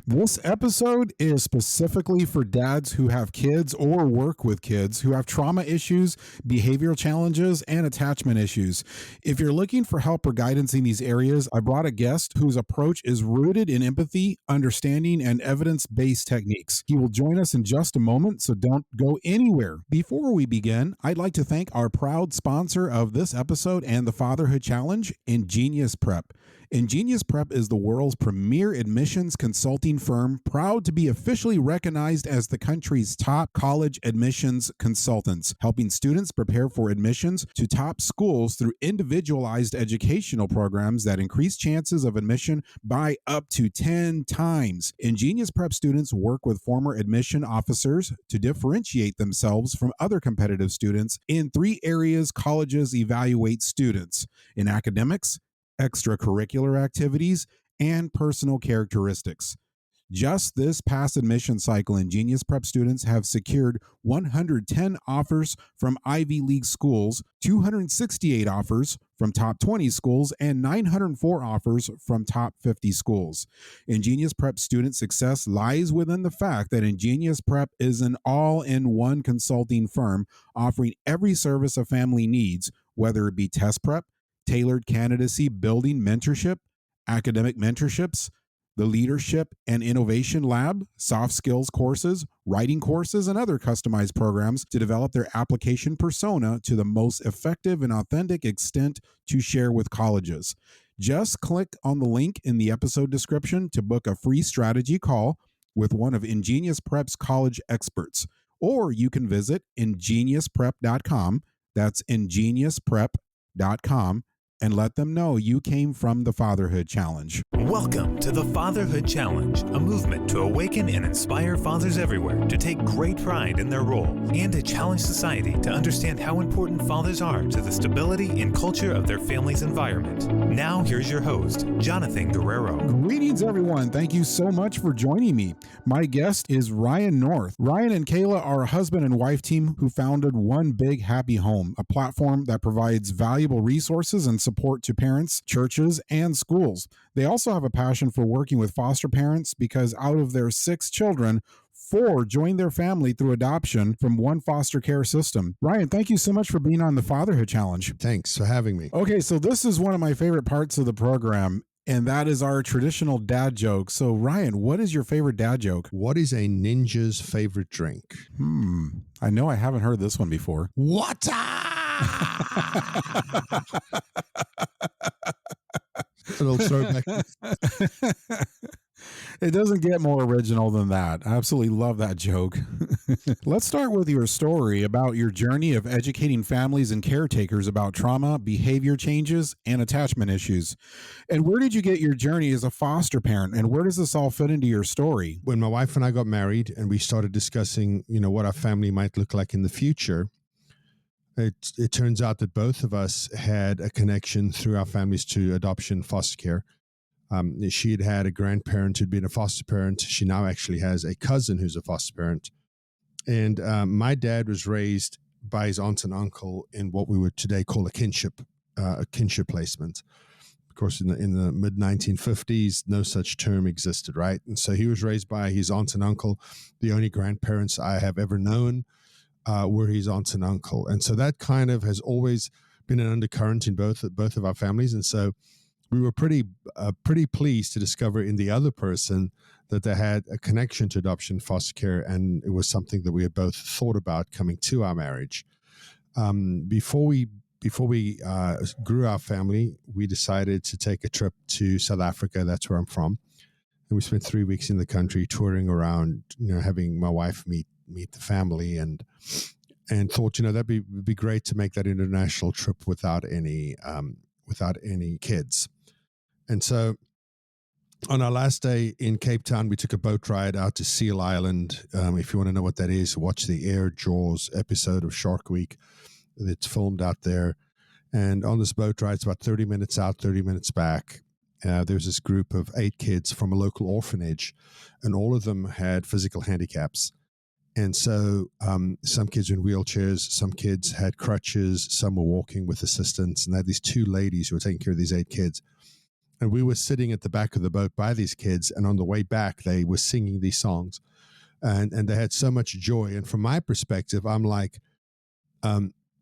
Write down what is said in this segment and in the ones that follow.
This episode is specifically for dads who have kids or work with kids who have trauma issues, behavioral challenges, and attachment issues. If you're looking for help or guidance in these areas, I brought a guest whose approach is rooted in empathy, understanding, and evidence-based techniques. He will join us in just a moment, so don't go anywhere. Before we begin, I'd like to thank our proud sponsor of this episode and the Fatherhood Challenge, Ingenious Prep. Ingenious Prep is the world's premier admissions consulting firm, proud to be officially recognized as the country's top college admissions consultants, helping students prepare for admissions to top schools through individualized educational programs that increase chances of admission by up to 10 times. Ingenious Prep students work with former admission officers to differentiate themselves from other competitive students in 3 areas colleges evaluate students: in academics, extracurricular activities, and personal characteristics. Just this past admission cycle, Ingenious Prep students have secured 110 offers from Ivy League schools, 268 offers from top 20 schools, and 904 offers from top 50 schools. Ingenious Prep student success lies within the fact that Ingenious Prep is an all-in-one consulting firm offering every service a family needs, whether it be test prep, tailored candidacy building mentorship, academic mentorships, the Leadership and Innovation Lab, soft skills courses, writing courses, and other customized programs to develop their application persona to the most effective and authentic extent to share with colleges. Just click on the link in the episode description to book a free strategy call with one of Ingenious Prep's college experts, or you can visit ingeniusprep.com. That's ingeniusprep.com. and let them know you came from the Fatherhood Challenge. Welcome to the Fatherhood Challenge, a movement to awaken and inspire fathers everywhere to take great pride in their role and to challenge society to understand how important fathers are to the stability and culture of their family's environment. Now, here's your host, Jonathan Guerrero. Greetings, everyone. Thank you so much for joining me. My guest is Ryan North. Ryan and Kayla are a husband and wife team who founded One Big Happy Home, a platform that provides valuable resources and support to parents, churches, and schools. They also have a passion for working with foster parents because out of their 6 children, 4 joined their family through adoption from one foster care system. Ryan, thank you so much for being on the Fatherhood Challenge. Thanks for having me. Okay, so this is one of my favorite parts of the program, and that is our traditional dad joke. So Ryan, what is your favorite dad joke? What is a ninja's favorite drink? I know I haven't heard this one before. Water! Little throwback. It doesn't get more original than that. I absolutely love that joke. Let's start with your story about your journey of educating families and caretakers about trauma, behavior changes, and attachment issues. And where did you get your journey as a foster parent, and where does this all fit into your story? When my wife and I got married and we started discussing, what our family might look like in the future, it turns out that both of us had a connection through our families to adoption, foster care. She had a grandparent who'd been a foster parent. She now actually has a cousin who's a foster parent. And my dad was raised by his aunt and uncle in what we would today call a kinship placement. Of course, in the mid-1950s, no such term existed, right? And so he was raised by his aunt and uncle. The only grandparents I have ever known were his aunt and uncle. And so that kind of has always been an undercurrent in both of our families. And so we were pretty pleased to discover in the other person that they had a connection to adoption, foster care, and it was something that we had both thought about coming to our marriage. Before we grew our family, we decided to take a trip to South Africa. That's where I'm from. And we spent 3 weeks in the country touring around, having my wife meet the family and thought, that'd be great to make that international trip without any kids. And so on our last day in Cape Town, we took a boat ride out to Seal Island. If you want to know what that is, watch the Air Jaws episode of Shark Week. It's filmed out there. And on this boat ride, it's about 30 minutes out, 30 minutes back. There's this group of 8 kids from a local orphanage, and all of them had physical handicaps. And so some kids were in wheelchairs, some kids had crutches, some were walking with assistance, and they had these 2 ladies who were taking care of these 8 kids. And we were sitting at the back of the boat by these kids, and on the way back, they were singing these songs, and they had so much joy. And from my perspective, I'm like,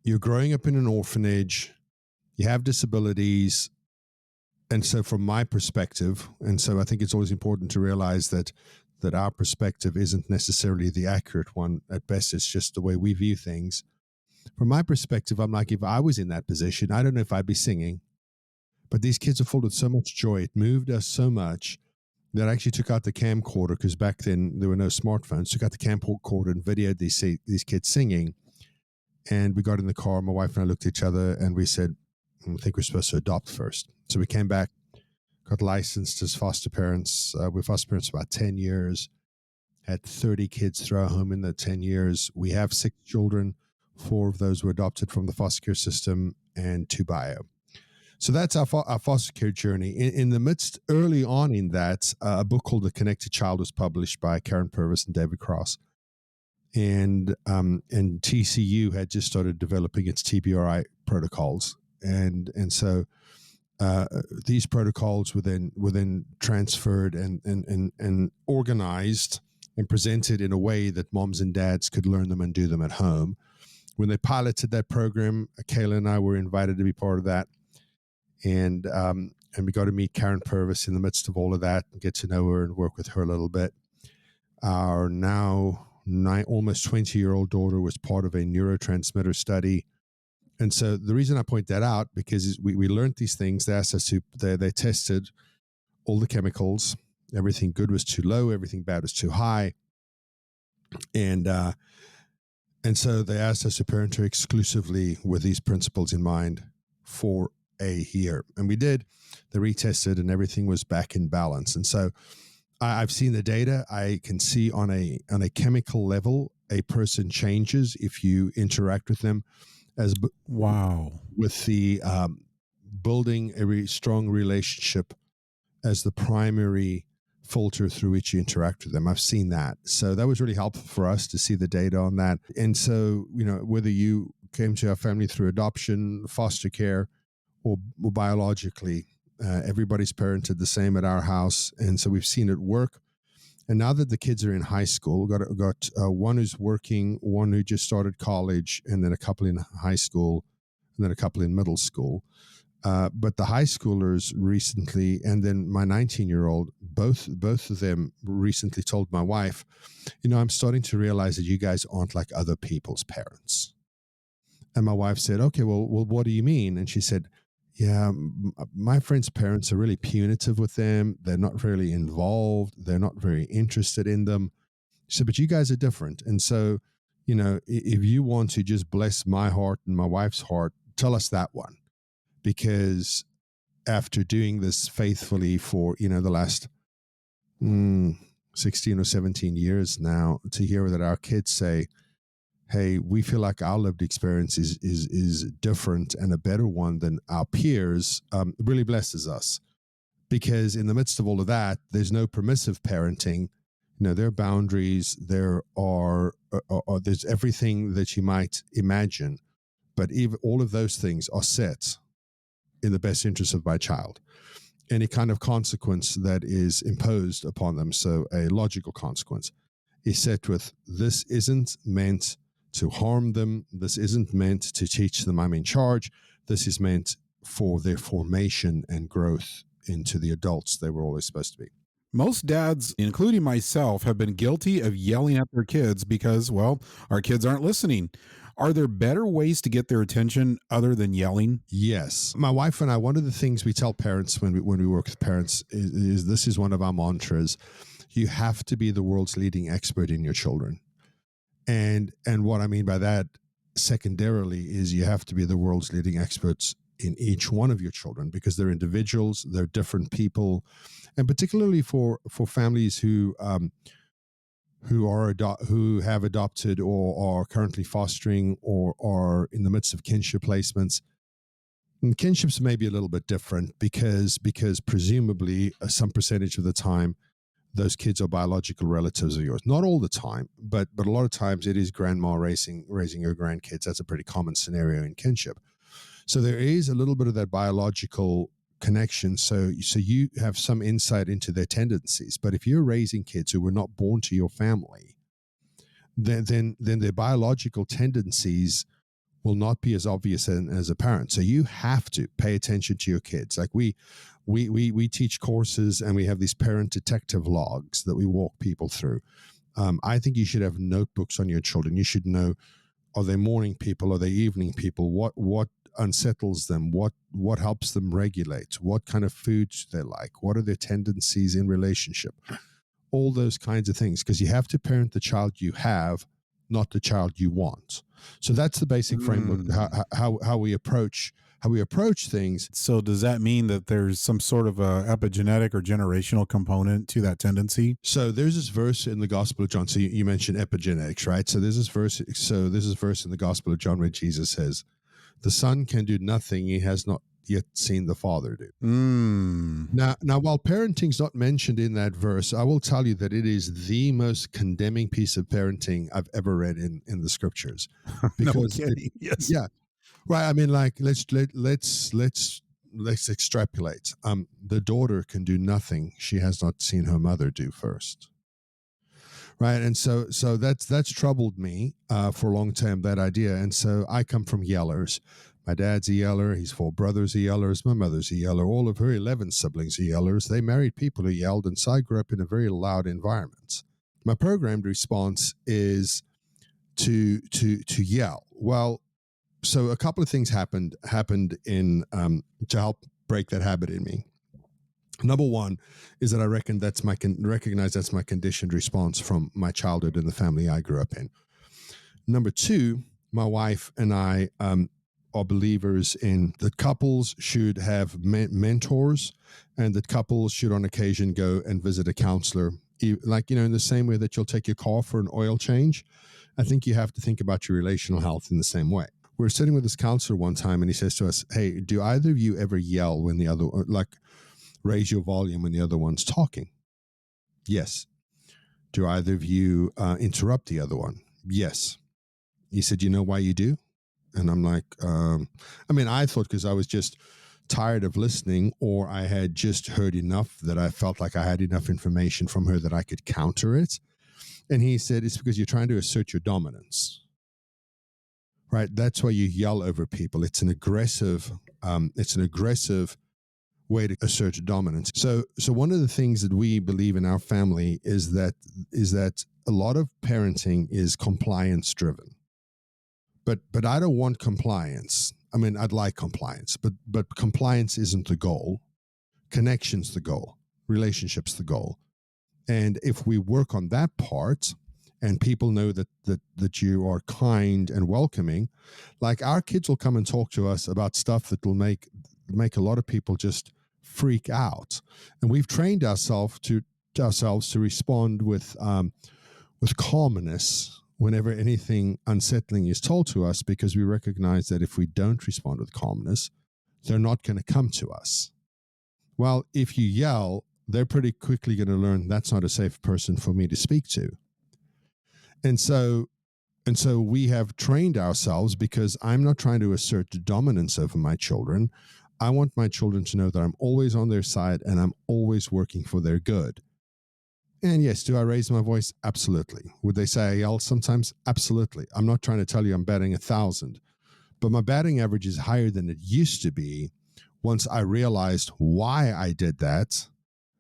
you're growing up in an orphanage, you have disabilities, and so from my perspective, and so I think it's always important to realize that our perspective isn't necessarily the accurate one. At best, it's just the way we view things. From my perspective, I'm like, if I was in that position, I don't know if I'd be singing. But these kids are full of so much joy. It moved us so much that I actually took out the camcorder, because back then there were no smartphones. Took out the camcorder and videoed these kids singing. And we got in the car. My wife and I looked at each other and we said, I think we're supposed to adopt first. So we came back, got licensed as foster parents. We're foster parents for about 10 years. Had 30 kids through our home in the 10 years. We have 6 children. 4 of those were adopted from the foster care system and 2 bio. So that's our foster care journey. In the midst, early on in that, a book called The Connected Child was published by Karen Purvis and David Cross. And TCU had just started developing its TBRI protocols. And so these protocols were then transferred and organized and presented in a way that moms and dads could learn them and do them at home. When they piloted that program, Kayla and I were invited to be part of that. And we got to meet Karen Purvis in the midst of all of that and get to know her and work with her a little bit. Our now almost 20-year-old daughter was part of a neurotransmitter study. And so the reason I point that out, because we learned these things. They asked us to, they tested all the chemicals. Everything good was too low. Everything bad was too high. And so they asked us to parent her exclusively with these principles in mind for a year. And we did. They retested and everything was back in balance. And so I've seen the data. I can see on a chemical level, a person changes if you interact with them, as wow, with the building a strong relationship as the primary filter through which you interact with them. I've seen that. So that was really helpful for us to see the data on that. And so, whether you came to our family through adoption, foster care, or biologically, everybody's parented the same at our house. And so we've seen it work. And now that the kids are in high school, we've got one who's working, one who just started college, and then a couple in high school, and then a couple in middle school. But the high schoolers recently, and then my 19-year-old, both of them recently told my wife, I'm starting to realize that you guys aren't like other people's parents. And my wife said, okay, well, what do you mean? And she said, yeah, my friends' parents are really punitive with them. They're not really involved. They're not very interested in them. She said, but you guys are different. And so, if you want to just bless my heart and my wife's heart, tell us that one. Because after doing this faithfully for, the last 16 or 17 years now, to hear that our kids say, hey, we feel like our lived experience is different and a better one than our peers, really blesses us. Because in the midst of all of that, there's no permissive parenting. There are boundaries. There's everything that you might imagine. But even all of those things are set in the best interest of my child. Any kind of consequence that is imposed upon them, so a logical consequence, is set with, this isn't meant to harm them. This isn't meant to teach them I'm in charge. This is meant for their formation and growth into the adults they were always supposed to be. Most dads, including myself, have been guilty of yelling at their kids because, well, our kids aren't listening. Are there better ways to get their attention other than yelling? Yes. My wife and I, one of the things we tell parents when we work with parents is this is one of our mantras. You have to be the world's leading expert in your children. And what I mean by that, secondarily, is you have to be the world's leading experts in each one of your children, because they're individuals, they're different people, and particularly for families who have adopted or are currently fostering or are in the midst of kinship placements. And kinships may be a little bit different because presumably some percentage of the time those kids are biological relatives of yours. Not all the time, but a lot of times it is grandma raising your grandkids. That's a pretty common scenario in kinship. So there is a little bit of that biological connection. So you have some insight into their tendencies. But if you're raising kids who were not born to your family, then their biological tendencies will not be as obvious as a parent. So you have to pay attention to your kids. Like we teach courses, and we have these parent detective logs that we walk people through. I think you should have notebooks on your children. You should know, are they morning people? Are they evening people? What unsettles them? What helps them regulate? What kind of foods they like? What are their tendencies in relationship? All those kinds of things, because you have to parent the child you have, not the child you want. So that's the basic framework, how we approach things. So does that mean that there's some sort of a epigenetic or generational component to that tendency? So there's this verse in the Gospel of John. So you mentioned epigenetics, right? So there's this verse. So this is verse in the Gospel of John where Jesus says, "The Son can do nothing he has not yet seen the Father do." Now, while parenting's not mentioned in that verse, I will tell you that it is the most condemning piece of parenting I've ever read in the scriptures. Because no kidding. Yes. yeah, right. I mean, like let's extrapolate. The daughter can do nothing she has not seen her mother do first. Right, and so that's troubled me for a long time, that idea. And so I come from yellers. My dad's a yeller. He's 4 brothers are yellers. My mother's a yeller. All of her 11 siblings are yellers. They married people who yelled, and so I grew up in a very loud environment. My programmed response is to yell. Well, so a couple of things happened in to help break that habit in me. Number one is that I recognize that's my conditioned response from my childhood and the family I grew up in. Number two, my wife and I are believers in that couples should have mentors, and that couples should on occasion go and visit a counselor. Like, in the same way that you'll take your car for an oil change, I think you have to think about your relational health in the same way. We were sitting with this counselor one time, and he says to us, "Hey, do either of you ever yell when the other, like, raise your volume when the other one's talking?" Yes. Do either of you interrupt the other one? Yes. He said, "You know why you do?" And I'm like, I thought because I was just tired of listening, or I had just heard enough that I felt like I had enough information from her that I could counter it. And he said, "It's because you're trying to assert your dominance." Right? That's why you yell over people. It's an aggressive way to assert dominance. So one of the things that we believe in our family is that a lot of parenting is compliance driven. But I don't want compliance. I mean, I'd like compliance, but compliance isn't the goal. Connection's the goal. Relationship's the goal. And if we work on that part, and people know that you are kind and welcoming, like, our kids will come and talk to us about stuff that will make a lot of people just freak out. And we've trained ourselves to respond with calmness whenever anything unsettling is told to us, because we recognize that if we don't respond with calmness, they're not going to come to us. Well, if you yell, they're pretty quickly going to learn that's not a safe person for me to speak to. And so we have trained ourselves, because I'm not trying to assert dominance over my children. I want my children to know that I'm always on their side and I'm always working for their good. And yes, do I raise my voice? Absolutely. Would they say I yell sometimes? Absolutely. I'm not trying to tell you I'm batting 1,000, but my batting average is higher than it used to be once I realized why I did that,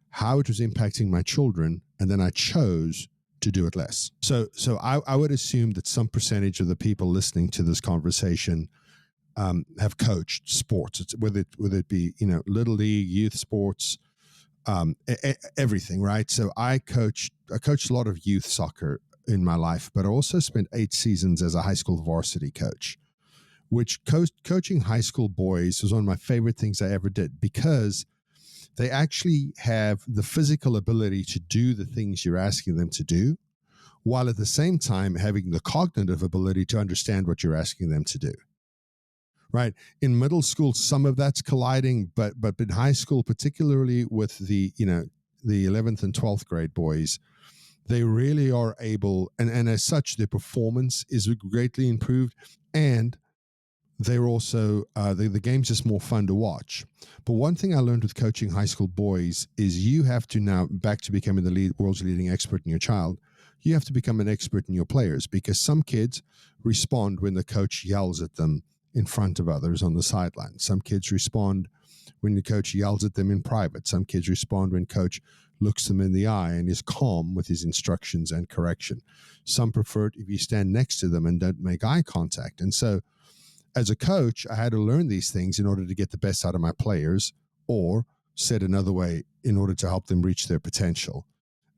how it was impacting my children, and then I chose to do it less. So I would assume that some percentage of the people listening to this conversation have coached sports, whether it be little league, youth sports, everything, right? So I coached a lot of youth soccer in my life, but I also spent 8 seasons as a high school varsity coach, which coaching high school boys was one of my favorite things I ever did, because they actually have the physical ability to do the things you're asking them to do, while at the same time having the cognitive ability to understand what you're asking them to do. Right. In middle school, some of that's colliding, but in high school, particularly with the 11th and 12th grade boys, they really are able, and as such, their performance is greatly improved, and they're also the game's just more fun to watch. But one thing I learned with coaching high school boys is you have to now, back to becoming the world's leading expert in your child, you have to become an expert in your players, because some kids respond when the coach yells at them in front of others on the sideline. Some kids respond when the coach yells at them in private. Some kids respond when coach looks them in the eye and is calm with his instructions and correction. Some prefer it if you stand next to them and don't make eye contact. And so as a coach, I had to learn these things in order to get the best out of my players, or said another way, in order to help them reach their potential.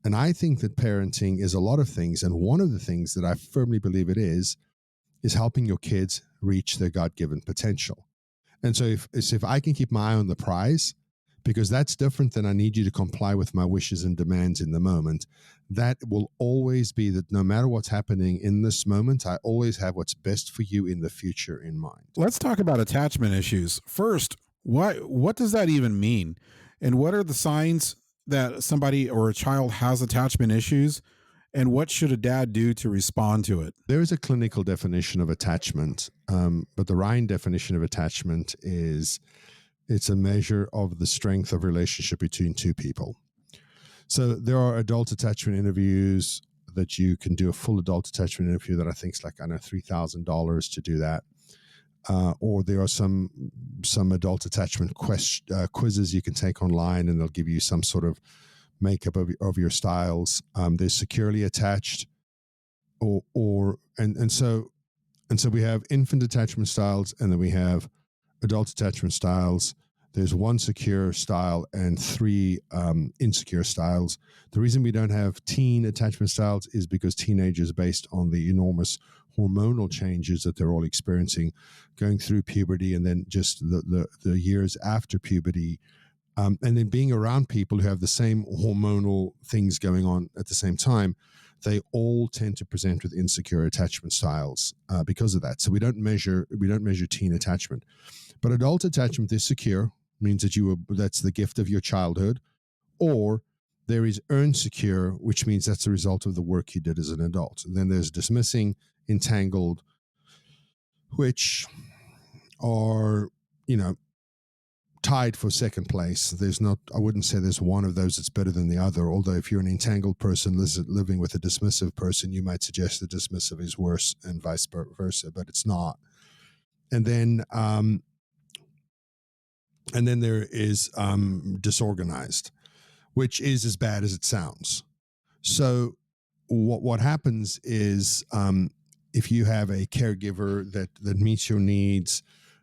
And I think that parenting is a lot of things. And one of the things that I firmly believe it is helping your kids reach their God-given potential. And so if I can keep my eye on the prize, because that's different than I need you to comply with my wishes and demands in the moment, that will always be that no matter what's happening in this moment, I always have what's best for you in the future in mind. Let's talk about attachment issues. First, what does that even mean? And what are the signs that somebody or a child has attachment issues? And what should a dad do to respond to it? There is a clinical definition of attachment, but the Ryan definition of attachment is it's a measure of the strength of relationship between two people. So there are adult attachment interviews that you can do, a full adult attachment interview that I think is like, I know, $3,000 to do that. Or there are some adult attachment quizzes you can take online, and they'll give you some sort of makeup of your styles. There's securely attached, and so we have infant attachment styles, and then we have adult attachment styles. There's one secure style and three insecure styles. The reason we don't have teen attachment styles is because teenagers, based on the enormous hormonal changes that they're all experiencing, going through puberty and then just the years after puberty, and then being around people who have the same hormonal things going on at the same time, they all tend to present with insecure attachment styles because of that. So we don't measure teen attachment. But adult attachment is secure, means that that's the gift of your childhood, or there is earned secure, which means that's the result of the work you did as an adult. And then there's dismissing, entangled, which are, tied for second place. I wouldn't say there's one of those that's better than the other, although if you're an entangled person living with a dismissive person, you might suggest the dismissive is worse and vice versa, but it's not. And then there is disorganized, which is as bad as it sounds. So what happens is if you have a caregiver that meets your needs,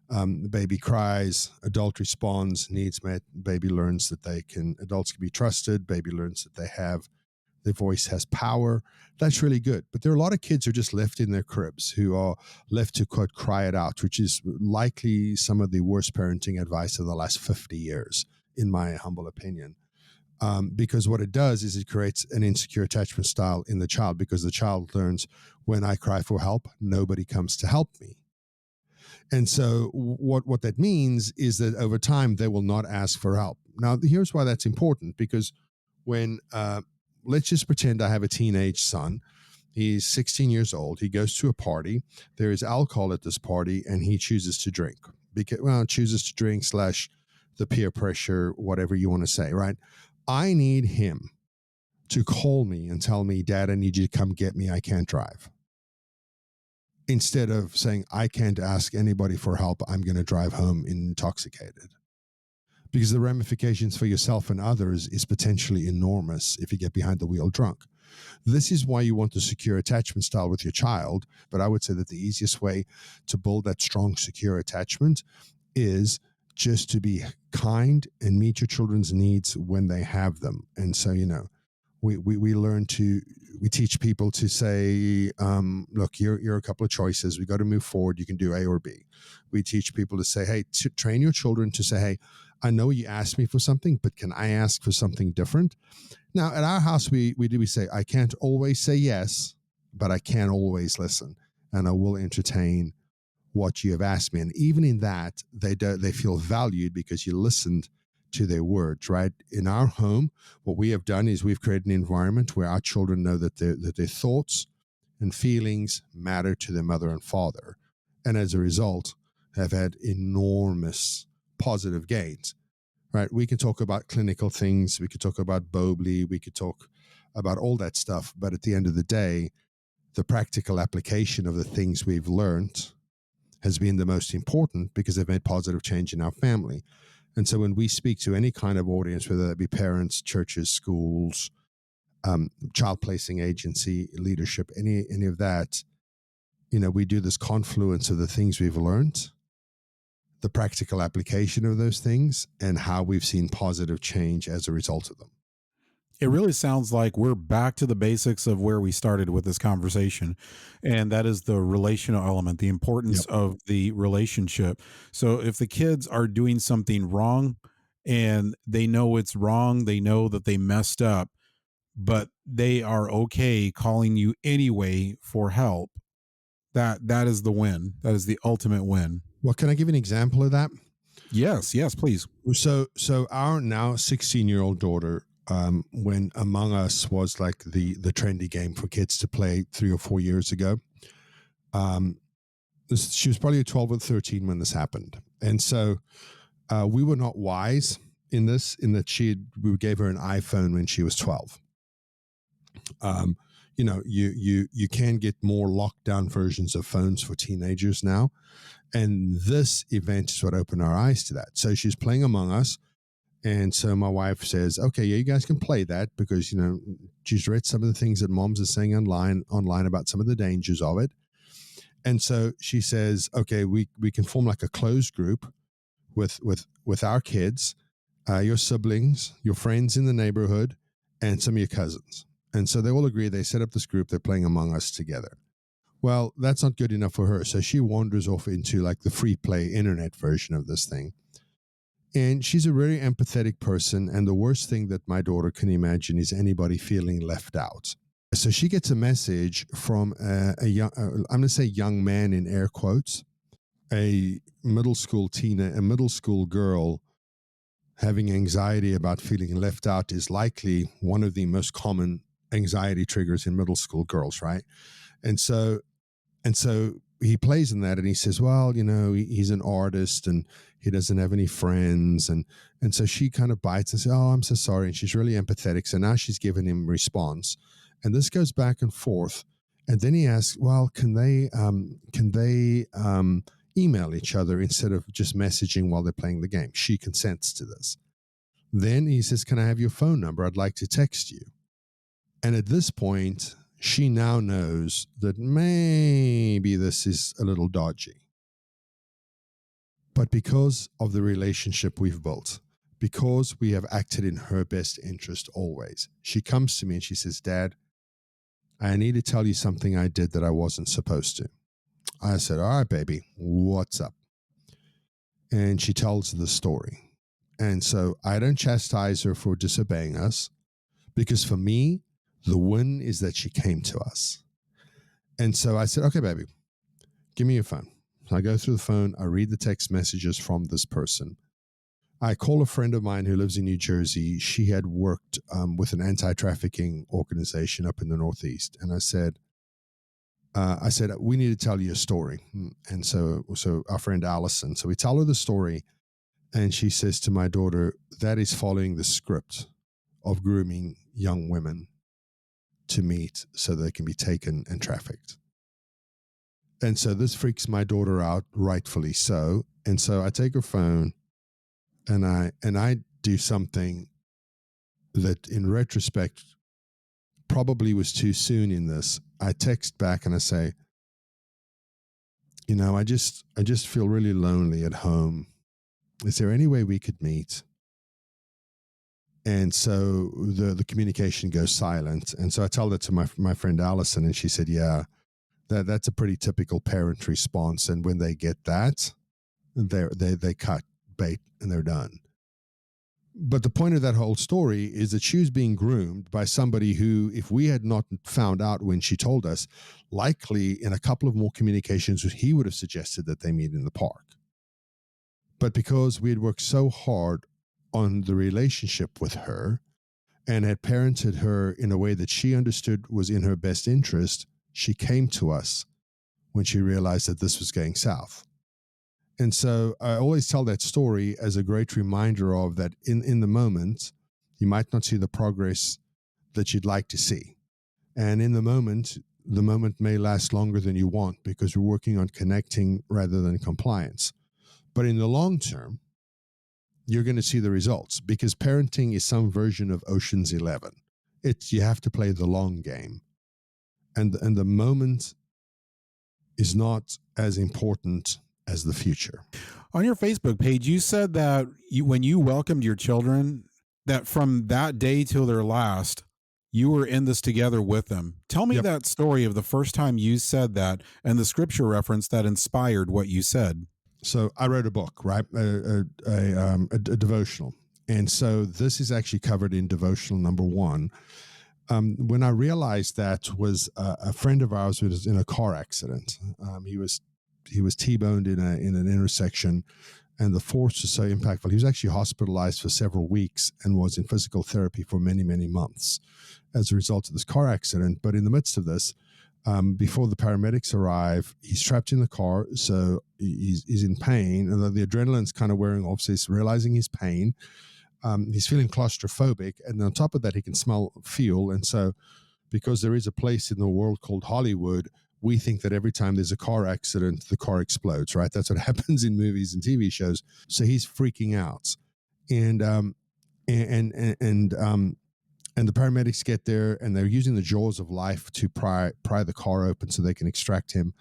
the baby cries, adult responds, needs met, baby learns that adults can be trusted, baby learns that their voice has power. That's really good. But there are a lot of kids who are just left in their cribs, who are left to, quote, cry it out, which is likely some of the worst parenting advice of the last 50 years, in my humble opinion. Because what it does is it creates an insecure attachment style in the child, because the child learns, when I cry for help, nobody comes to help me. And so what that means is that over time, they will not ask for help. Now, here's why that's important, because when let's just pretend I have a teenage son. He's 16 years old. He goes to a party. There is alcohol at this party, and he chooses to drink. Chooses to drink / the peer pressure, whatever you want to say, right? I need him to call me and tell me, Dad, I need you to come get me. I can't drive. Instead of saying, I can't ask anybody for help. I'm going to drive home intoxicated. Because the ramifications for yourself and others is potentially enormous if you get behind the wheel drunk. This is why you want the secure attachment style with your child. But I would say that the easiest way to build that strong, secure attachment is just to be kind and meet your children's needs when they have them. And so, we teach people to say, look, you're a couple of choices. We got to move forward. You can do A or B. We teach people to say, hey, to train your children to say, hey, I know you asked me for something, but can I ask for something different? Now, at our house, we say, I can't always say yes, but I can always listen, and I will entertain what you have asked me. And even in that, they feel valued because you listened to their words, right? In our home, what we have done is we've created an environment where our children know that their thoughts and feelings matter to their mother and father. And as a result, have had enormous positive gains, right? We can talk about clinical things. We could talk about Bobley. We could talk about all that stuff. But at the end of the day, the practical application of the things we've learned has been the most important because they've made positive change in our family. And so when we speak to any kind of audience, whether that be parents, churches, schools, child placing agency, leadership, any of that, we do this confluence of the things we've learned, the practical application of those things, and how we've seen positive change as a result of them. It really sounds like we're back to the basics of where we started with this conversation. And that is the relational element, the importance Yep. of the relationship. So if the kids are doing something wrong and they know it's wrong, they know that they messed up, but they are okay calling you anyway for help. That is the win. That is the ultimate win. Well, can I give an example of that? Yes, please. So our now 16-year-old daughter, when Among Us was like the trendy game for kids to play 3 or 4 years ago, she was probably 12 or 13 when this happened. And so we were not wise in that we gave her an iPhone when she was 12. You can get more lockdown versions of phones for teenagers now. And this event is what opened our eyes to that. So she's playing Among Us. And so my wife says, okay, yeah, you guys can play that because, she's read some of the things that moms are saying online about some of the dangers of it. And so she says, okay, we can form like a closed group with our kids, your siblings, your friends in the neighborhood, and some of your cousins. And so they all agree. They set up this group. They're playing Among Us together. Well, that's not good enough for her. So she wanders off into like the free play internet version of this thing. And she's a very empathetic person. And the worst thing that my daughter can imagine is anybody feeling left out. So she gets a message from a young, I'm going to say young man in air quotes, a middle school girl having anxiety about feeling left out is likely one of the most common anxiety triggers in middle school girls, right? And so he plays in that and he says, well, he's an artist and he doesn't have any friends. And so she kind of bites and says, oh, I'm so sorry. And she's really empathetic. So now she's giving him response. And this goes back and forth. And then he asks, well, can they email each other instead of just messaging while they're playing the game? She consents to this. Then he says, can I have your phone number? I'd like to text you. And at this point, she now knows that maybe this is a little dodgy. But because of the relationship we've built, because we have acted in her best interest always, she comes to me and she says, Dad, I need to tell you something I did that I wasn't supposed to. I said, all right, baby, what's up? And she tells the story. And so I don't chastise her for disobeying us because for me, the win is that she came to us. And so I said, okay, baby, give me your phone. So I go through the phone. I read the text messages from this person. I call a friend of mine who lives in New Jersey. She had worked with an anti-trafficking organization up in the Northeast. And I said, we need to tell you a story. And so our friend Allison, so we tell her the story. And she says to my daughter, that is following the script of grooming young women to meet so they can be taken and trafficked. And so this freaks my daughter out, rightfully so. And so I take her phone and I do something that in retrospect probably was too soon in this. I text back and I say, I just feel really lonely at home. Is there any way we could meet? And so the communication goes silent. And so I tell that to my friend Allison, and she said, yeah, that's a pretty typical parent response. And when they get that, they cut bait and they're done. But the point of that whole story is that she was being groomed by somebody who, if we had not found out when she told us, likely in a couple of more communications, he would have suggested that they meet in the park. But because we had worked so hard on the relationship with her and had parented her in a way that she understood was in her best interest, she came to us when she realized that this was going south. And so I always tell that story as a great reminder of that in the moment, you might not see the progress that you'd like to see. And in the moment may last longer than you want because we're working on connecting rather than compliance. But in the long term, you're going to see the results because parenting is some version of Ocean's 11. You have to play the long game. And the moment is not as important as the future. On your Facebook page, you said that when you welcomed your children, that from that day till their last, you were in this together with them. Tell me that story of the first time you said that and the scripture reference that inspired what you said. So I wrote a book, right? A devotional. And so this is actually covered in devotional number 1. When I realized that was a friend of ours was in a car accident. He was T-boned in an intersection, and the force was so impactful. He was actually hospitalized for several weeks and was in physical therapy for many, many months as a result of this car accident. But in the midst of this, before the paramedics arrive, he's trapped in the car, so he's in pain, and the adrenaline's kind of wearing off, so he's realizing his pain. He's feeling claustrophobic, and on top of that, he can smell fuel. And so, because there is a place in the world called Hollywood, we think that every time there's a car accident, the car explodes, right? That's what happens in movies and TV shows. So he's freaking out, and the paramedics get there, and they're using the jaws of life to pry the car open so they can extract him.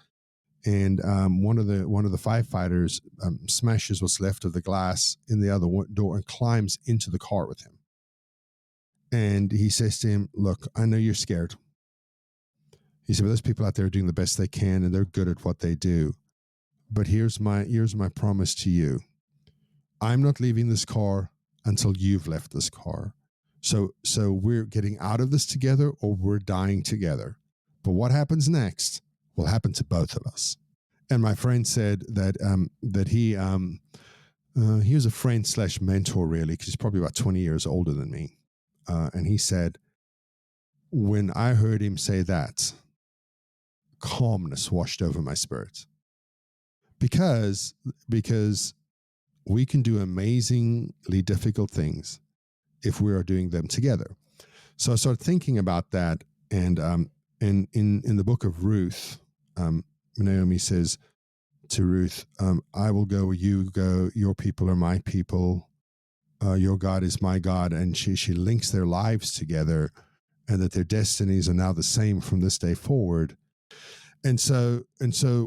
And one of the firefighters smashes what's left of the glass in the other door and climbs into the car with him. And he says to him, "Look, I know you're scared." He said, "But those people out there are doing the best they can, and they're good at what they do. But here's my promise to you: I'm not leaving this car until you've left this car. So we're getting out of this together, or we're dying together. But what happens next will happen to both of us." And my friend said that he was a friend / mentor, really, because he's probably about 20 years older than me. And he said, when I heard him say that, calmness washed over my spirit. Because we can do amazingly difficult things if we are doing them together. So I started thinking about that, and in the book of Ruth, Naomi says to Ruth, "I will go where you go. Your people are my people. Your God is my God." And she links their lives together, and that their destinies are now the same from this day forward. And so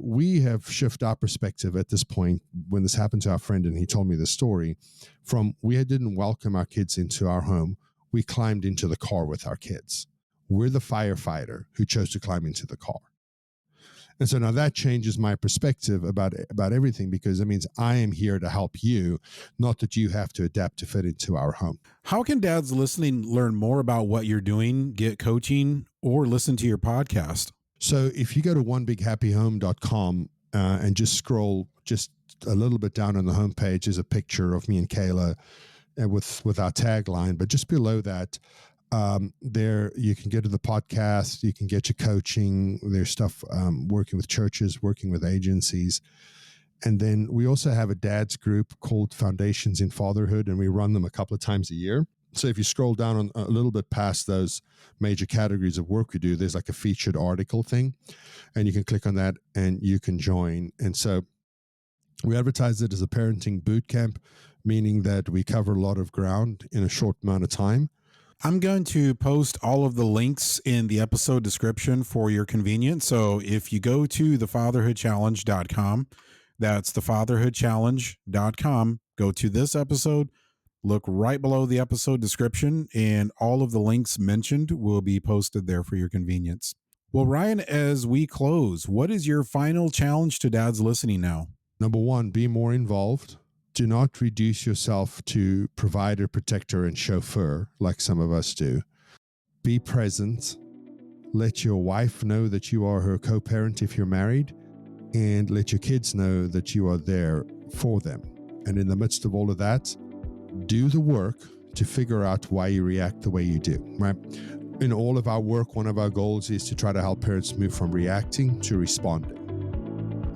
we have shifted our perspective at this point when this happened to our friend, and he told me the story, from we didn't welcome our kids into our home, we climbed into the car with our kids. We're the firefighter who chose to climb into the car. And so now that changes my perspective about everything, because it means I am here to help you, not that you have to adapt to fit into our home. How can dads listening learn more about what you're doing, get coaching, or listen to your podcast? So if you go to onebighappyhome.com and just scroll just a little bit down on the homepage, is a picture of me and Kayla with our tagline. But just below that, there you can get to the podcast, you can get your coaching. There's stuff working with churches, working with agencies. And then we also have a dad's group called Foundations in Fatherhood, and we run them a couple of times a year. So if you scroll down on a little bit past those major categories of work we do, there's like a featured article thing, and you can click on that and you can join. And so we advertise it as a parenting boot camp, meaning that we cover a lot of ground in a short amount of time. I'm going to post all of the links in the episode description for your convenience. So if you go to thefatherhoodchallenge.com, that's thefatherhoodchallenge.com, go to this episode, look right below the episode description, and all of the links mentioned will be posted there for your convenience. Well, Ryan, as we close, what is your final challenge to dads listening now? Number one, be more involved. Do not reduce yourself to provider, protector, and chauffeur like some of us do. Be present. Let your wife know that you are her co-parent if you're married, and let your kids know that you are there for them. And in the midst of all of that, do the work to figure out why you react the way you do, right? In all of our work, one of our goals is to try to help parents move from reacting to responding.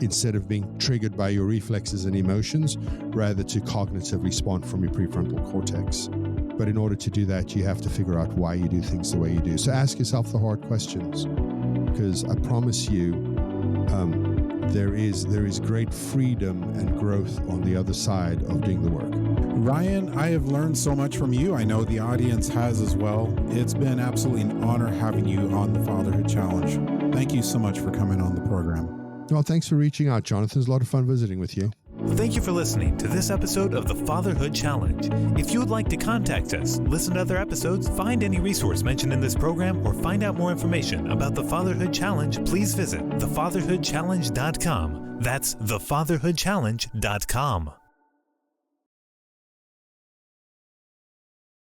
instead of being triggered by your reflexes and emotions, rather to cognitively respond from your prefrontal cortex. But in order to do that, you have to figure out why you do things the way you do. So ask yourself the hard questions, because I promise you, there is great freedom and growth on the other side of doing the work. Ryan, I have learned so much from you. I know the audience has as well. It's been absolutely an honor having you on the Fatherhood Challenge. Thank you so much for coming on the program. Well, thanks for reaching out, Jonathan. It's a lot of fun visiting with you. Thank you for listening to this episode of the Fatherhood Challenge. If you would like to contact us, listen to other episodes, find any resource mentioned in this program, or find out more information about the Fatherhood Challenge, please visit thefatherhoodchallenge.com. That's thefatherhoodchallenge.com.